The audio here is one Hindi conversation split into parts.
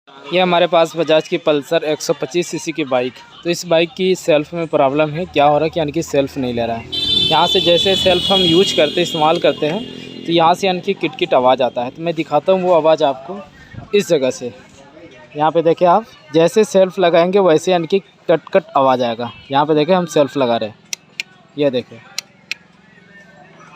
ये हमारे पास बजाज की पल्सर 125 सीसी की बाइक। तो इस बाइक की सेल्फ़ में प्रॉब्लम है। क्या हो रहा है कि यानी कि सेल्फ़ नहीं ले रहा है। यहाँ से जैसे सेल्फ़ हम यूज करते इस्तेमाल करते हैं तो यहाँ से यानी कि किट-किट आवाज़ आता है। तो मैं दिखाता हूँ वो आवाज़ आपको इस जगह से। यहाँ पे देखिए आप, जैसे सेल्फ़ लगाएंगे वैसे यानी कि कट-कट आवाज़ आएगा। यहाँ पे देखिए हम सेल्फ़ लगा रहे हैं, ये देखिए।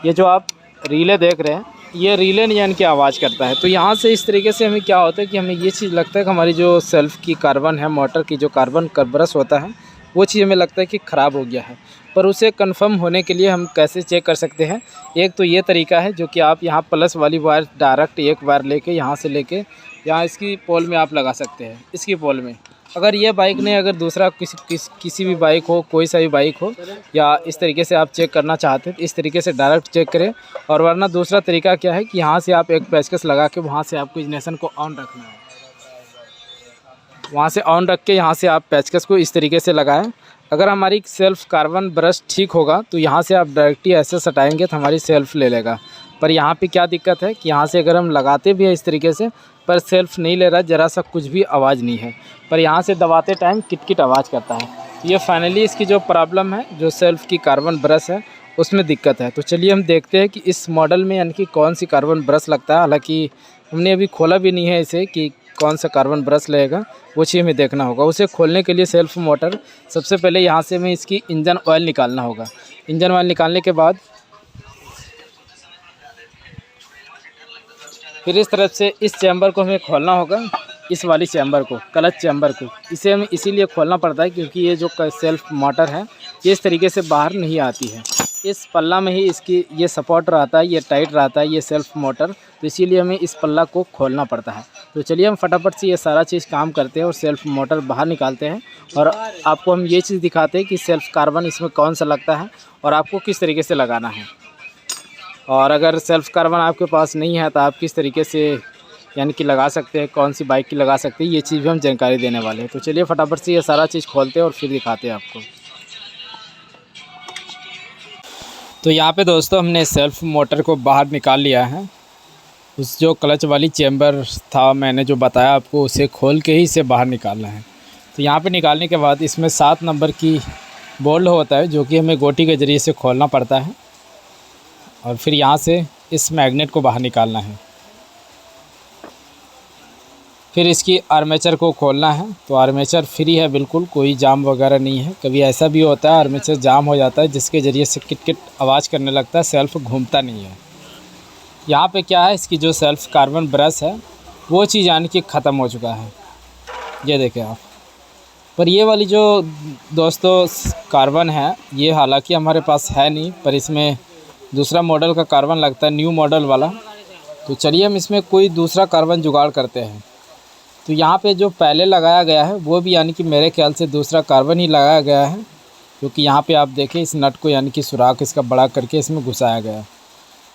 ये जो आप रीले देख रहे हैं, ये रीले नहीं यानी कि आवाज़ करता है। तो यहाँ से इस तरीके से हमें क्या होता है कि हमें ये चीज़ लगता है कि हमारी जो सेल्फ़ की कार्बन है, मोटर की जो कार्बन का ब्रश होता है, वो चीज़ हमें लगता है कि ख़राब हो गया है। पर उसे कन्फ़र्म होने के लिए हम कैसे चेक कर सकते हैं? एक तो ये तरीका है जो कि आप यहाँ प्लस वाली वायर डायरेक्ट एक वायर लेके यहाँ से लेके यहाँ इसकी पोल में आप लगा सकते हैं, इसकी पोल में। अगर ये बाइक नहीं, अगर दूसरा किसी भी बाइक हो, कोई सा भी बाइक हो, या इस तरीके से आप चेक करना चाहते हैं तो इस तरीके से डायरेक्ट चेक करें। और वरना दूसरा तरीका क्या है कि यहाँ से आप एक पेचकस लगा के वहाँ से आपको इग्निशन को ऑन रखना है। वहाँ से ऑन रख के यहाँ से आप पेचकस को इस तरीके से लगाएं। अगर हमारी सेल्फ़ कार्बन ब्रश ठीक होगा तो यहाँ से आप डायरेक्टली ऐसे सटाएंगे तो हमारी सेल्फ़ ले लेगा। पर यहाँ पे क्या दिक्कत है कि यहाँ से अगर हम लगाते भी हैं इस तरीके से, पर सेल्फ़ नहीं ले रहा, ज़रा सा कुछ भी आवाज़ नहीं है। पर यहाँ से दबाते टाइम किट-किट आवाज़ करता है। तो ये फाइनली इसकी जो प्रॉब्लम है, जो सेल्फ़ की कार्बन ब्रश है उसमें दिक्कत है। तो चलिए हम देखते हैं कि इस मॉडल में यानी कि कौन सी कार्बन ब्रश लगता है। हालाँकि हमने अभी खोला भी नहीं है इसे कि कौन सा कार्बन ब्रश लगेगा, वो चीज़ हमें देखना होगा। उसे खोलने के लिए सेल्फ़ मोटर सबसे पहले यहाँ से हमें इसकी इंजन ऑयल निकालना होगा। इंजन ऑयल निकालने के बाद फिर इस तरफ से इस चैम्बर को हमें खोलना होगा, इस वाली चैम्बर को, क्लच चैम्बर को। इसे हमें इसीलिए खोलना पड़ता है क्योंकि ये जो सेल्फ़ मोटर है ये इस तरीके से बाहर नहीं आती है। इस पल्ला में ही इसकी ये सपोर्ट रहता है, ये टाइट रहता है ये सेल्फ़ मोटर, तो इसीलिए हमें इस पल्ला को खोलना पड़ता है। तो चलिए हम फटाफट से ये सारा चीज़ काम करते हैं और सेल्फ़ मोटर बाहर निकालते हैं और आपको हम ये चीज़ दिखाते हैं कि सेल्फ़ कार्बन इसमें कौन सा लगता है और आपको किस तरीके से लगाना है। और अगर सेल्फ़ कार्बन आपके पास नहीं है तो आप किस तरीके से यानी कि लगा सकते हैं, कौन सी बाइक की लगा सकते हैं, ये चीज़ भी हम जानकारी देने वाले हैं। तो चलिए फटाफट से ये सारा चीज़ खोलते हैं और फिर दिखाते हैं आपको। तो यहाँ पे दोस्तों हमने सेल्फ़ मोटर को बाहर निकाल लिया है। उस जो क्लच वाली चैम्बर था मैंने जो बताया आपको, उसे खोल के ही इसे बाहर निकालना है। तो यहाँ पे निकालने के बाद इसमें 7 नंबर की बोल्ट होता है जो कि हमें गोटी के ज़रिए से खोलना पड़ता है और फिर यहाँ से इस मैग्नेट को बाहर निकालना है। फिर इसकी आर्मेचर को खोलना है। तो आर्मेचर फ्री है, बिल्कुल कोई जाम वगैरह नहीं है। कभी ऐसा भी होता है आर्मेचर जाम हो जाता है जिसके ज़रिए से किट-किट आवाज़ करने लगता है, सेल्फ़ घूमता नहीं है। यहाँ पे क्या है, इसकी जो सेल्फ़ कार्बन ब्रश है वो चीज़ यानी कि ख़त्म हो चुका है, ये देखें आप। पर ये वाली जो दोस्तों कार्बन है ये हालांकि हमारे पास है नहीं, पर इसमें दूसरा मॉडल का कार्बन लगता है, न्यू मॉडल वाला। तो चलिए हम इसमें कोई दूसरा कार्बन जुगाड़ करते हैं। तो यहाँ पे जो पहले लगाया गया है वो भी यानी कि मेरे ख्याल से दूसरा कार्बन ही लगाया गया है, क्योंकि यहाँ पे आप देखें इस नट को यानी कि सुराख इसका बड़ा करके इसमें घुसाया गया है।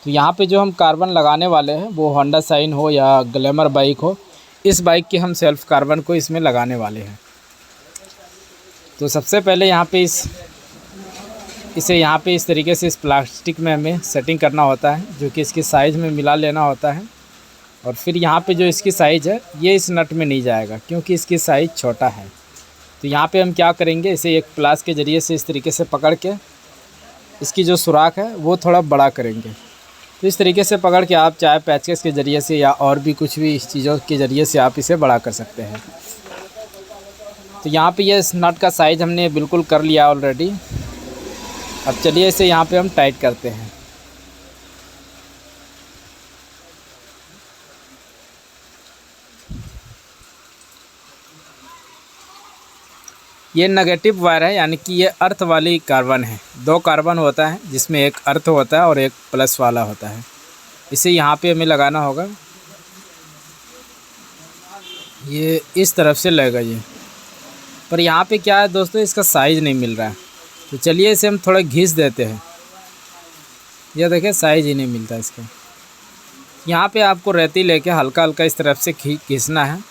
तो यहाँ पे जो हम कार्बन लगाने वाले हैं वो होंडा शाइन हो या ग्लैमर बाइक हो, इस बाइक के हम सेल्फ़ कार्बन को इसमें लगाने वाले हैं। तो सबसे पहले यहाँ पे इसे यहाँ पे इस तरीके से इस प्लास्टिक में हमें सेटिंग करना होता है, जो कि इसकी साइज़ में मिला लेना होता है। और फिर यहाँ पे जो इसकी साइज़ है ये इस नट में नहीं जाएगा क्योंकि इसकी साइज़ छोटा है। तो यहाँ पे हम क्या करेंगे, इसे एक प्लास के ज़रिए से इस तरीके से पकड़ के इसकी जो सुराख है वो थोड़ा बड़ा करेंगे। तो इस तरीके से पकड़ के आप चाहे पैचेस के ज़रिए से या और भी कुछ भी चीज़ों के ज़रिए से आप इसे बड़ा कर सकते हैं। तो यहाँ पे ये इस नट का साइज़ हमने बिल्कुल कर लिया ऑलरेडी। अब चलिए इसे यहाँ पे हम टाइट करते हैं। ये नेगेटिव वायर है, यानी कि ये अर्थ वाली कार्बन है। 2 कार्बन होता है जिसमें एक अर्थ होता है और एक प्लस वाला होता है। इसे यहाँ पे हमें लगाना होगा, ये इस तरफ से लगेगा ये। पर यहाँ पे क्या है दोस्तों, इसका साइज़ नहीं मिल रहा है। तो चलिए इसे हम थोड़ा घिस देते हैं। यह देखिए साइज़ ही नहीं मिलता इसका। यहाँ पे आपको रेती लेके हल्का हल्का इस तरफ से घिसना है।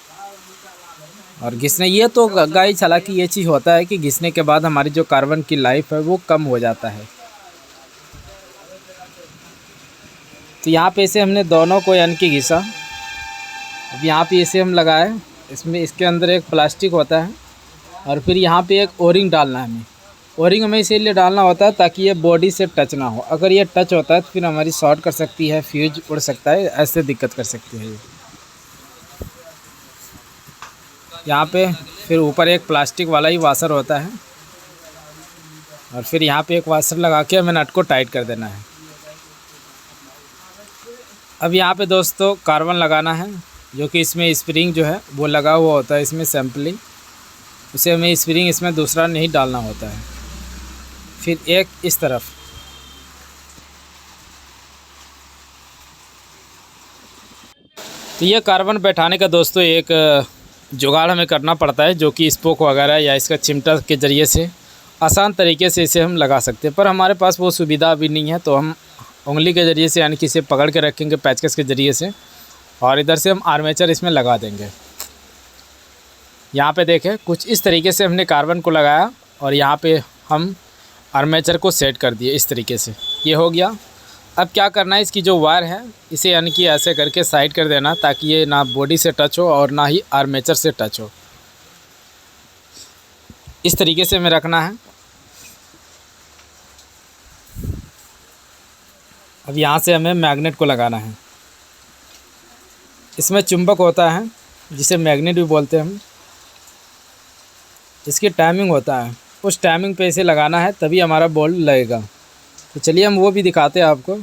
और घिसने ये तो गाइस हालांकि ये चीज़ होता है कि घिसने के बाद हमारी जो कार्बन की लाइफ है वो कम हो जाता है। तो यहाँ पे इसे हमने दोनों को यानी कि घिसा। अब यहाँ पे इसे हम लगाए इसमें इसके अंदर एक प्लास्टिक होता है और फिर यहाँ पे एक ओरिंग डालना है हमें। ओरिंग हमें इसीलिए डालना होता है ताकि ये बॉडी से टच ना हो। अगर ये टच होता है तो फिर हमारी शॉर्ट कर सकती है, फ्यूज उड़ सकता है, ऐसे दिक्कत कर सकती है ये। यहाँ पे फिर ऊपर एक प्लास्टिक वाला ही वाशर होता है और फिर यहाँ पे एक वाशर लगा के हमें नट को टाइट कर देना है। अब यहाँ पे दोस्तों कार्बन लगाना है, जो कि इसमें स्प्रिंग जो है वो लगा हुआ होता है इसमें सैम्पलिंग, उसे हमें स्प्रिंग इसमें दूसरा नहीं डालना होता है। फिर एक इस तरफ, तो ये कार्बन बैठाने का दोस्तों एक जुगाड़ हमें करना पड़ता है, जो कि स्पोक वगैरह या इसका चिमटा के ज़रिए से आसान तरीके से इसे हम लगा सकते हैं। पर हमारे पास वो सुविधा अभी नहीं है, तो हम उंगली के ज़रिए से यानी कि इसे पकड़ के रखेंगे पैचकस के ज़रिए से और इधर से हम आर्मेचर इसमें लगा देंगे। यहाँ पे देखें कुछ इस तरीके से हमने कार्बन को लगाया और यहाँ पे हम आर्मेचर को सेट कर दिए इस तरीके से। ये हो गया। अब क्या करना है, इसकी जो वायर है इसे यानी कि ऐसे करके साइड कर देना ताकि ये ना बॉडी से टच हो और ना ही आर्मेचर से टच हो। इस तरीके से हमें रखना है। अब यहाँ से हमें मैग्नेट को लगाना है। इसमें चुंबक होता है जिसे मैग्नेट भी बोलते हैं हम। इसकी टाइमिंग होता है, उस टाइमिंग पे इसे लगाना है तभी हमारा बॉल लगेगा। तो चलिए हम वो भी दिखाते हैं आपको।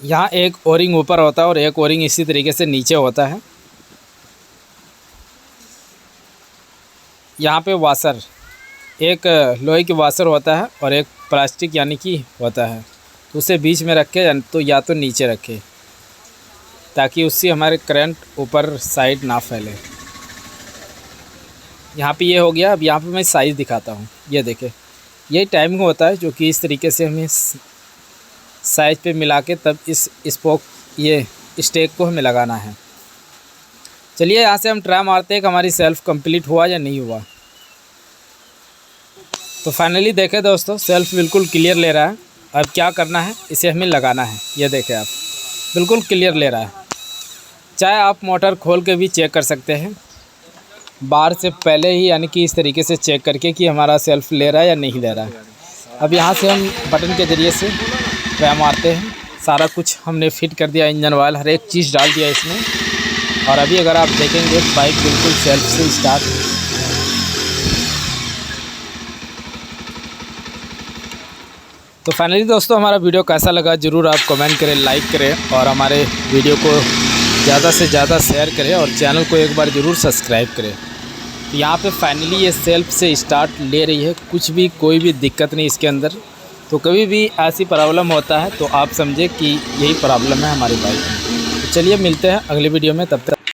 यहाँ एक ओरिंग ऊपर होता है और एक ओरिंग इसी तरीके से नीचे होता है। यहाँ पे वाशर, एक लोहे की वाशर होता है और एक प्लास्टिक यानी कि होता है, तो उसे बीच में रखे तो या तो नीचे रखे ताकि उससे हमारे करंट ऊपर साइड ना फैले। यहाँ पे ये हो गया। अब यहाँ पे मैं साइज़ दिखाता हूँ। ये देखें, यही टाइमिंग होता है जो कि इस तरीके से हमें साइज पे मिला के तब इस स्पोक ये स्टेक को हमें लगाना है। चलिए यहाँ से हम ट्राई मारते हैं कि हमारी सेल्फ कंप्लीट हुआ या नहीं हुआ। तो फाइनली देखें दोस्तों, सेल्फ बिल्कुल क्लियर ले रहा है। अब क्या करना है, इसे हमें लगाना है। ये देखें आप, बिल्कुल क्लियर ले रहा है। चाहे आप मोटर खोल के भी चेक कर सकते हैं बाहर से पहले ही, यानी कि इस तरीके से चेक करके कि हमारा सेल्फ ले रहा है या नहीं ले रहा है। अब यहाँ से हम बटन के ज़रिए से ट्राई मारते हैं। सारा कुछ हमने फिट कर दिया, इंजन ऑयल हर एक चीज़ डाल दिया इसमें। और अभी अगर आप देखेंगे बाइक बिल्कुल सेल्फ से स्टार्ट। तो फाइनली दोस्तों हमारा वीडियो कैसा लगा ज़रूर आप कमेंट करें, लाइक करें और हमारे वीडियो को ज़्यादा से ज़्यादा शेयर करें और चैनल को एक बार ज़रूर सब्सक्राइब करें। तो यहाँ पे फाइनली ये सेल्फ से स्टार्ट ले रही है, कुछ भी कोई भी दिक्कत नहीं इसके अंदर। तो कभी भी ऐसी प्रॉब्लम होता है तो आप समझे कि यही प्रॉब्लम है हमारी बाइक में। तो चलिए मिलते हैं अगले वीडियो में, तब तक